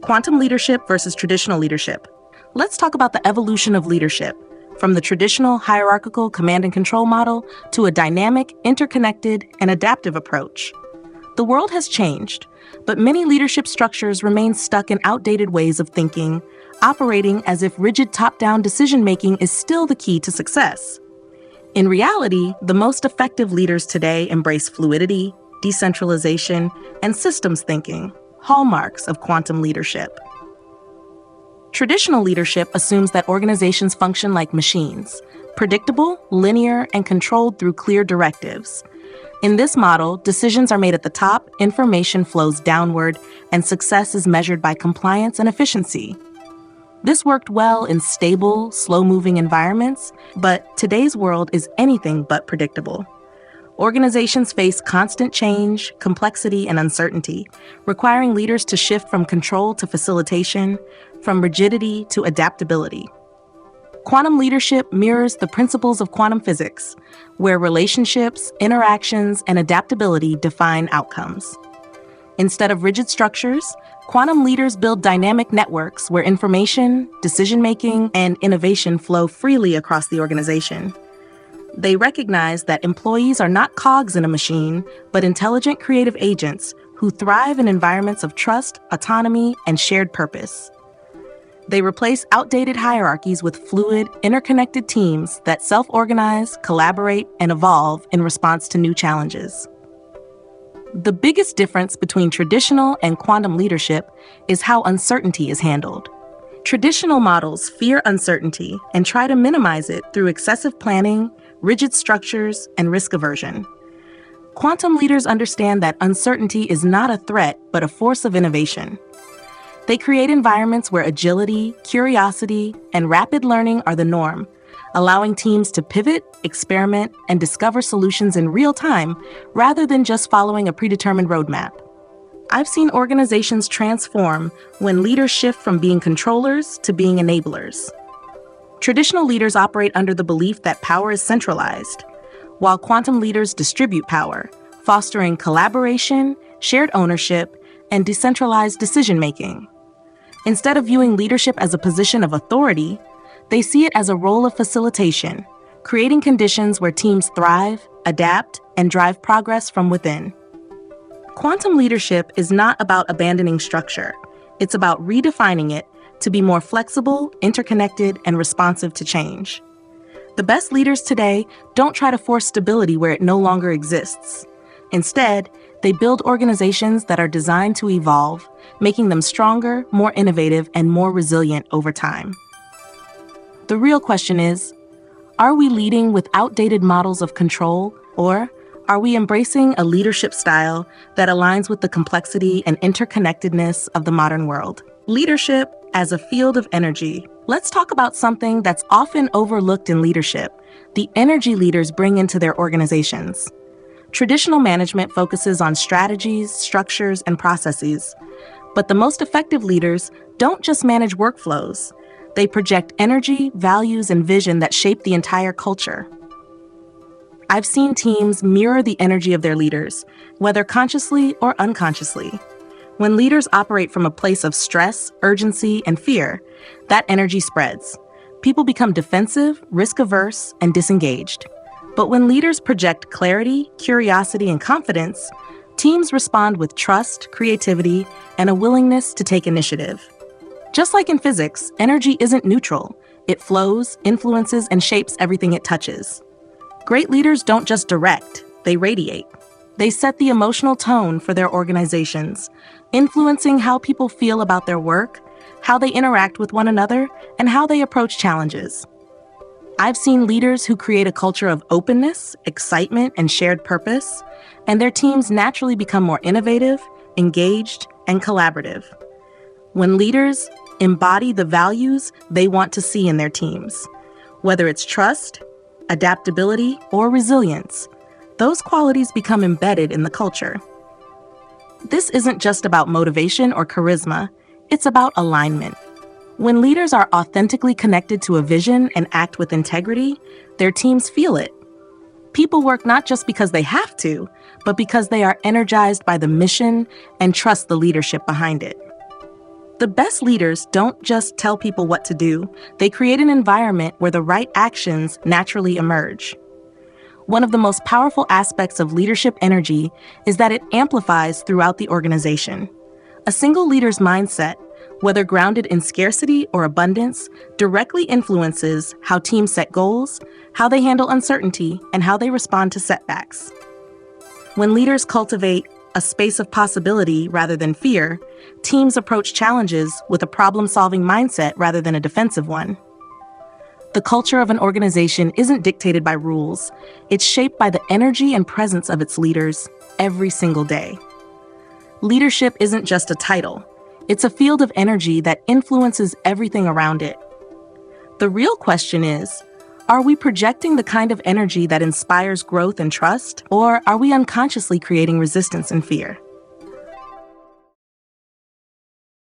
Quantum leadership versus traditional leadership. Let's talk about the evolution of leadership, from the traditional hierarchical command and control model to a dynamic, interconnected, and adaptive approach. The world has changed, but many leadership structures remain stuck in outdated ways of thinking, operating as if rigid top-down decision-making is still the key to success. In reality, the most effective leaders today embrace fluidity, decentralization, and systems thinking, hallmarks of quantum leadership. Traditional leadership assumes that organizations function like machines, predictable, linear, and controlled through clear directives. In this model, decisions are made at the top, information flows downward, and success is measured by compliance and efficiency. This worked well in stable, slow-moving environments, but today's world is anything but predictable. Organizations face constant change, complexity, and uncertainty, requiring leaders to shift from control to facilitation, from rigidity to adaptability. Quantum leadership mirrors the principles of quantum physics, where relationships, interactions, and adaptability define outcomes. Instead of rigid structures, quantum leaders build dynamic networks where information, decision-making, and innovation flow freely across the organization. They recognize that employees are not cogs in a machine, but intelligent creative agents who thrive in environments of trust, autonomy, and shared purpose. They replace outdated hierarchies with fluid, interconnected teams that self-organize, collaborate, and evolve in response to new challenges. The biggest difference between traditional and quantum leadership is how uncertainty is handled. Traditional models fear uncertainty and try to minimize it through excessive planning, rigid structures, and risk aversion. Quantum leaders understand that uncertainty is not a threat, but a force of innovation. They create environments where agility, curiosity, and rapid learning are the norm, allowing teams to pivot, experiment, and discover solutions in real time rather than just following a predetermined roadmap. I've seen organizations transform when leaders shift from being controllers to being enablers. Traditional leaders operate under the belief that power is centralized, while quantum leaders distribute power, fostering collaboration, shared ownership, and decentralized decision-making. Instead of viewing leadership as a position of authority, they see it as a role of facilitation, creating conditions where teams thrive, adapt, and drive progress from within. Quantum leadership is not about abandoning structure. It's about redefining it to be more flexible, interconnected, and responsive to change. The best leaders today don't try to force stability where it no longer exists. Instead, they build organizations that are designed to evolve, making them stronger, more innovative, and more resilient over time. The real question is, are we leading with outdated models of control, or are we embracing a leadership style that aligns with the complexity and interconnectedness of the modern world? Leadership as a field of energy. Let's talk about something that's often overlooked in leadership: the energy leaders bring into their organizations. Traditional management focuses on strategies, structures, and processes, but the most effective leaders don't just manage workflows. They project energy, values, and vision that shape the entire culture. I've seen teams mirror the energy of their leaders, whether consciously or unconsciously. When leaders operate from a place of stress, urgency, and fear, that energy spreads. People become defensive, risk-averse, and disengaged. But when leaders project clarity, curiosity, and confidence, teams respond with trust, creativity, and a willingness to take initiative. Just like in physics, energy isn't neutral. It flows, influences, and shapes everything it touches. Great leaders don't just direct, they radiate. They set the emotional tone for their organizations, influencing how people feel about their work, how they interact with one another, and how they approach challenges. I've seen leaders who create a culture of openness, excitement, and shared purpose, and their teams naturally become more innovative, engaged, and collaborative. When leaders embody the values they want to see in their teams, whether it's trust, adaptability, or resilience, those qualities become embedded in the culture. This isn't just about motivation or charisma, it's about alignment. When leaders are authentically connected to a vision and act with integrity, their teams feel it. People work not just because they have to, but because they are energized by the mission and trust the leadership behind it. The best leaders don't just tell people what to do, they create an environment where the right actions naturally emerge. One of the most powerful aspects of leadership energy is that it amplifies throughout the organization. A single leader's mindset, whether grounded in scarcity or abundance, directly influences how teams set goals, how they handle uncertainty, and how they respond to setbacks. When leaders cultivate a space of possibility rather than fear, teams approach challenges with a problem-solving mindset rather than a defensive one. The culture of an organization isn't dictated by rules. It's shaped by the energy and presence of its leaders every single day. Leadership isn't just a title. It's a field of energy that influences everything around it. The real question is, are we projecting the kind of energy that inspires growth and trust, or are we unconsciously creating resistance and fear?